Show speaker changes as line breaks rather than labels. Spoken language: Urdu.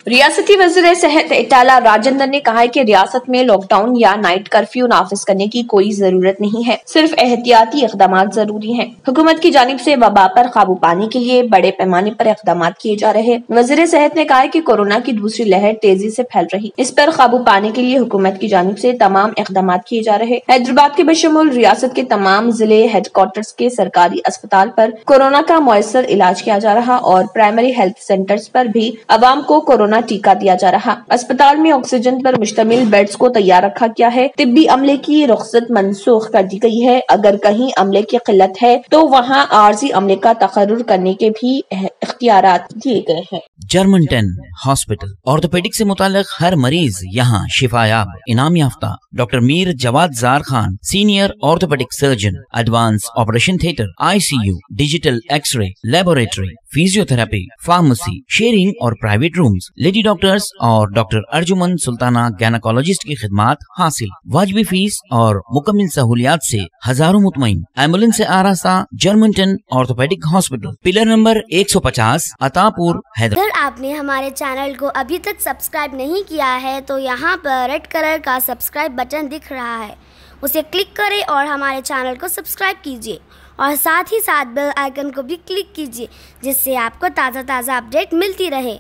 ریاستی وزیر صحت ایٹالہ راجندر نے کہا ہے کہ ریاست میں لاک ڈاؤن یا نائٹ کرفیو نافذ کرنے کی کوئی ضرورت نہیں ہے، صرف احتیاطی اقدامات ضروری ہیں۔ حکومت کی جانب سے وبا پر قابو پانے کے لیے بڑے پیمانے پر اقدامات کیے جا رہے ہیں۔ وزیر صحت نے کہا ہے کہ کورونا کی دوسری لہر تیزی سے پھیل رہی، اس پر قابو پانے کے لیے حکومت کی جانب سے تمام اقدامات کیے جا رہے۔ حیدرآباد کے بشمول ریاست کے تمام ضلع ہیڈ کوارٹرز کے سرکاری اسپتال پر کورونا کا مؤثر علاج کیا جا رہا اور پرائمری ہیلتھ سینٹرز پر بھی عوام کو کورونا ٹیکہ دیا جا رہا۔ اسپتال میں آکسیجن پر مشتمل بیڈز کو تیار رکھا گیا ہے۔ طبی عملے کی رخصت منسوخ کر دی گئی ہے۔ اگر کہیں عملے کی قلت ہے تو وہاں عارضی عملے کا تقرر کرنے کے بھی اختیارات دیے گئے ہیں۔
جرمنٹن ہاسپٹل آرتھوپیڈک سے متعلق ہر مریض یہاں شفا یاب۔ انعام یافتہ ڈاکٹر میر جواد زار Khan, senior orthopaedic surgeon, advance operation theatre, ICU، digital X ray, laboratory, physio therapy, pharmacy, sharing اور پرائیویٹ رومز، لیڈی ڈاکٹرز اور ڈاکٹر ارجمن سلطانہ گینیکولوجسٹ کی خدمات حاصل۔ واجبی فیس اور مکمل سہولیات سے ہزاروں مطمئن۔ ایمبولینس سے آراستہ جرمنٹن آرتھوپیڈک ہاسپٹل، پلر نمبر 150، عطا پور، حیدرآباد۔
اگر آپ نے ہمارے چینل کو ابھی تک سبسکرائب نہیں کیا ہے تو یہاں پر ریڈ کلر کا سبسکرائب بٹن دکھ رہا ہے، اسے کلک کریں اور ہمارے چینل کو سبسکرائب کیجیے اور ساتھ ہی ساتھ بیل آئیکن کو بھی کلک کیجیے، جس سے آپ کو تازہ اپڈیٹ ملتی رہے۔